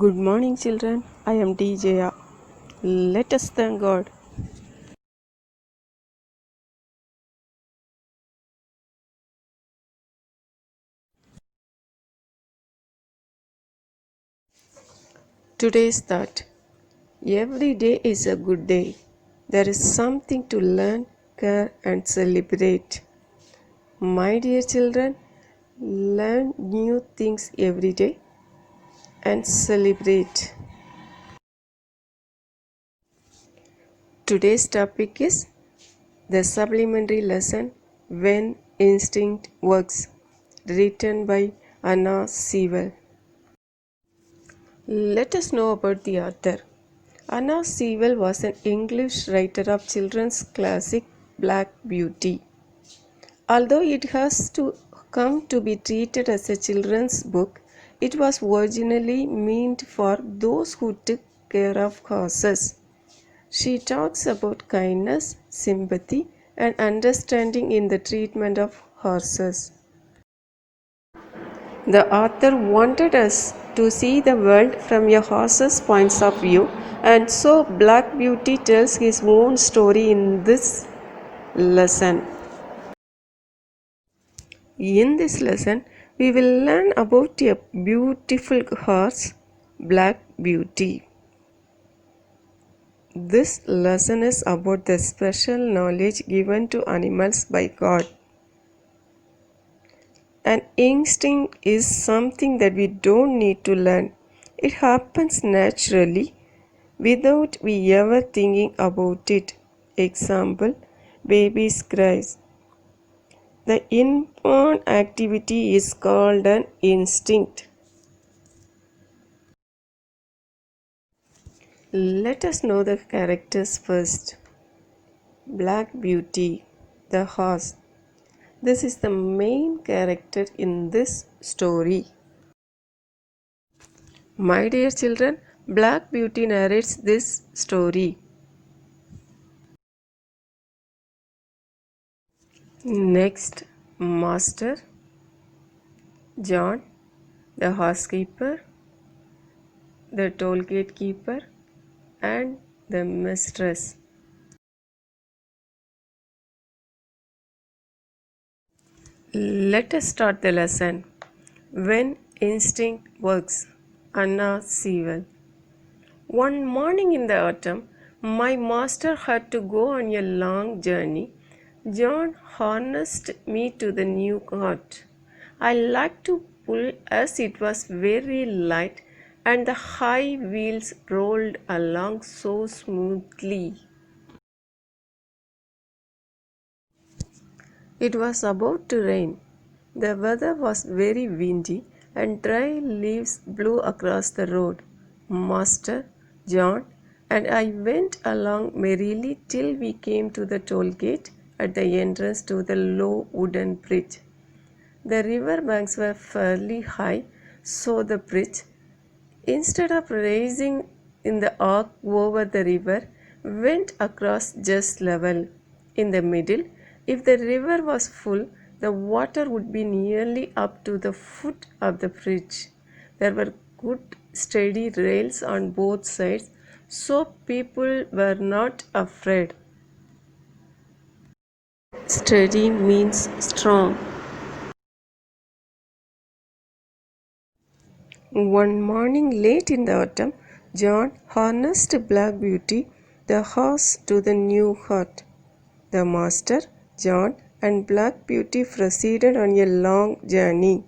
Good morning, children. I am D Jeya. Let us thank God. Today's thought: every day is a good day. There is something to learn, care, and celebrate. My dear children, learn new things every day and celebrate. Today's topic is the supplementary lesson When Instinct Works, written by Anna Sewell. Let us know about the author. Anna Sewell was an English writer of children's classic Black Beauty. Although it has come to be treated as a children's book, it was originally meant for those who took care of horses. She talks about kindness, sympathy, and understanding in the treatment of horses. The author wanted us to see the world from a horse's point of view, and so Black Beauty tells his own story in this lesson. In this lesson, we will learn about a beautiful horse, Black Beauty. This lesson is about the special knowledge given to animals by God. An instinct is something that we don't need to learn. It happens naturally without we ever thinking about it. Example, baby's cries. The inborn activity is called an instinct. Let us know the characters first. Black Beauty, the horse. This is the main character in this story. My dear children, Black Beauty narrates this story. Next, Master John, the housekeeper, the toll gate keeper, and the mistress. Let us start the lesson. When Instinct Works, Anna Sewell. One morning in the autumn, my master had to go on a long journey. John harnessed me to the new cart. I liked to pull as it was very light and the high wheels rolled along so smoothly. It was about to rain. The weather was very windy and dry leaves blew across the road. Master, John, and I went along merrily till we came to the toll gate at the entrance to the low wooden bridge. The river banks were fairly high, so the bridge, instead of rising in the arc over the river, went across just level. In the middle, if the river was full, the water would be nearly up to the foot of the bridge. There were good steady rails on both sides, so people were not afraid. Steady means strong. One morning late in the autumn, John harnessed Black Beauty, the horse, to the new cart. The master, John, and Black Beauty proceeded on a long journey.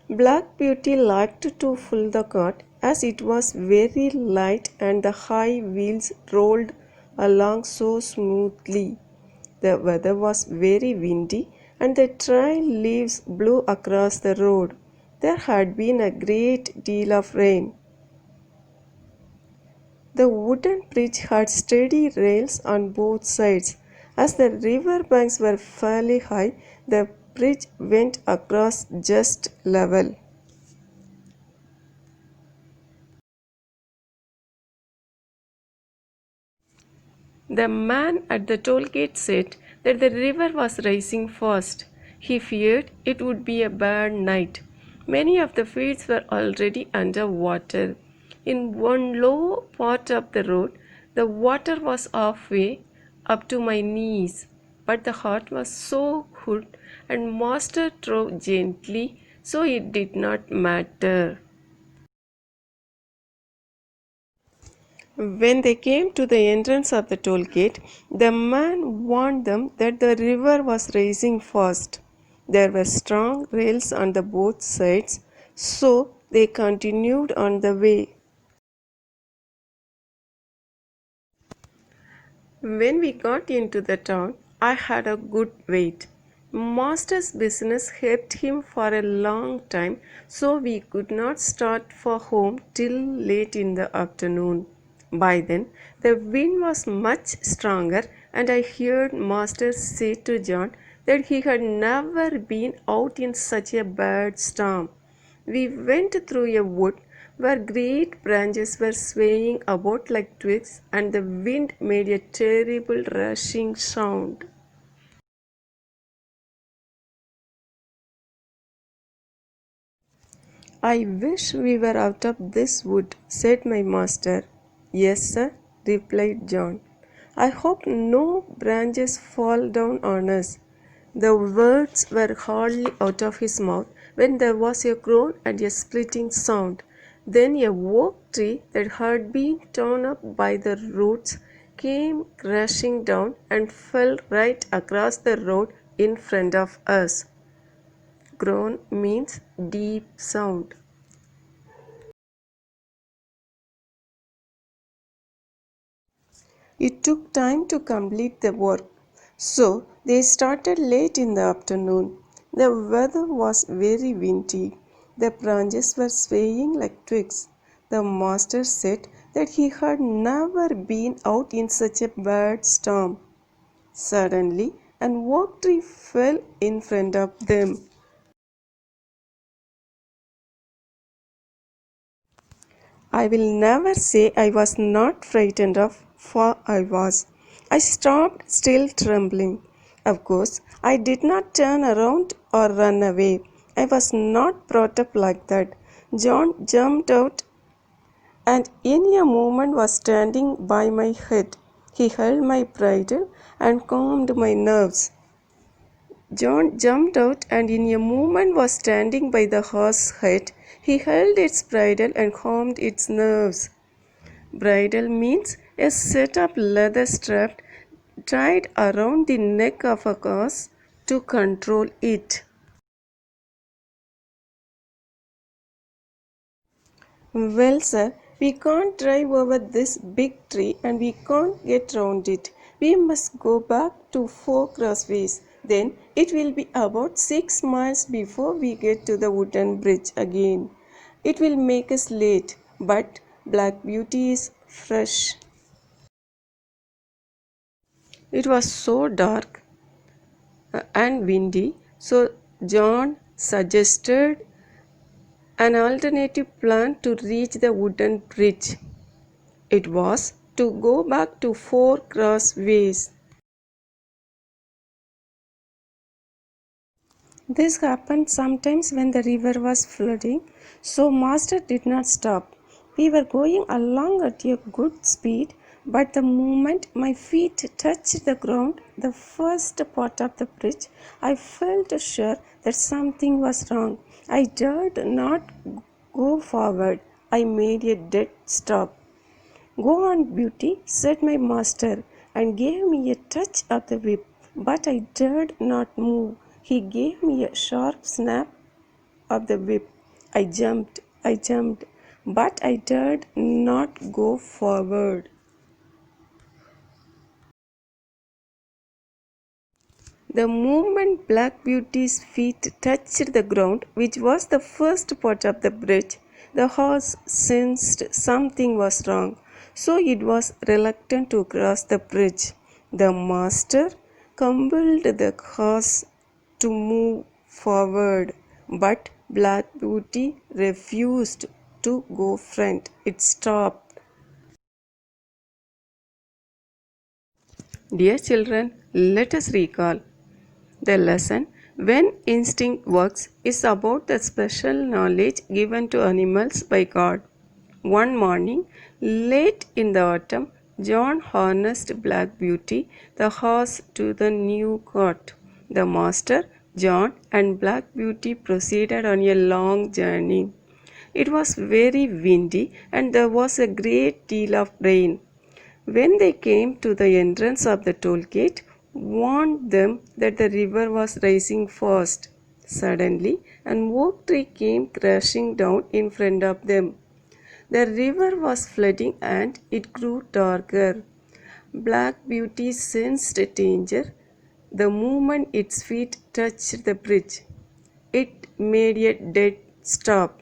Black Beauty liked to pull the cart as it was very light and the high wheels rolled along so smoothly. The weather was very windy and the dry leaves blew across the road. There had been a great deal of rain. The wooden bridge had steady rails on both sides. As the river banks were fairly high, the bridge went across just level. The man at the toll gate said that the river was rising fast. He feared it would be a bad night. Many of the fields were already under water. In one low part of the road, the water was halfway up to my knees, but the heart was so good and Master drove gently, so it did not matter. When they came to the entrance of the toll gate, the man warned them that the river was rising fast. There were strong rails on the both sides, so they continued on the way. When we got into the town, I had a good wait. Master's business kept him for a long time, so we could not start for home till late in the afternoon. By then, the wind was much stronger, and I heard Master say to John that he had never been out in such a bad storm. We went through a wood where great branches were swaying about like twigs, and the wind made a terrible rushing sound. I wish we were out of this wood, said my master. Yes, sir, replied John. I hope no branches fall down on us. The words were hardly out of his mouth when there was a groan and a splitting sound. Then a oak tree that had been torn up by the roots came crashing down and fell right across the road in front of us. Groan means deep sound. It took time to complete the work, so they started late in the afternoon. The weather was very windy. The branches were swaying like twigs. The master said that he had never been out in such a bad storm. Suddenly, an oak tree fell in front of them. I will never say I was not frightened of, for I was. I stopped still trembling. Of course, I did not turn around or run away. I was not brought up like that. John jumped out and in a moment was standing by my head. He held my bridle and calmed my nerves. John jumped out and in a moment was standing by the horse's head. He held its bridle and calmed its nerves. Bridle means a set of leather straps tied around the neck of a horse to control it. Well, sir, we can't drive over this big tree and we can't get round it. We must go back to Four Crossways. Then it will be about 6 miles before we get to the wooden bridge again. It will make us late, but Black Beauty is fresh. It was so dark and windy, so John suggested an alternative plan to reach the wooden bridge. It was to go back to Four Crossways. This happened sometimes when the river was flooding, so Master did not stop. We were going along at a good speed, but the moment my feet touched the ground, the first part of the bridge, I felt sure that something was wrong. I dared not go forward. I made a dead stop. Go on, Beauty, said my master, and gave me a touch of the whip, but I dared not move. He gave me a sharp snap of the whip. I jumped, but I dared not go forward. The moment Black Beauty's feet touched the ground, which was the first part of the bridge, the horse sensed something was wrong, so it was reluctant to cross the bridge. The master compelled the horse to move forward, but Black Beauty refused to go front. It stopped. Dear children, let us recall the lesson When instinct works is about the special knowledge given to animals by God. One morning, late in the autumn, John harnessed Black Beauty, the horse, to the new cart. The master, John, and Black Beauty proceeded on a long journey. It was very windy and there was a great deal of rain. When they came to the entrance of the toll gate, warned them that the river was rising fast. Suddenly, an oak tree came crashing down in front of them. The river was flooding and it grew darker. Black Beauty sensed danger the moment its feet touched the bridge. It made a dead stop.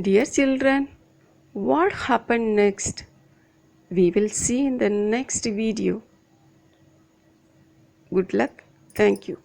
Dear children, what happened next? We will see in the next video. Good luck. Thank you.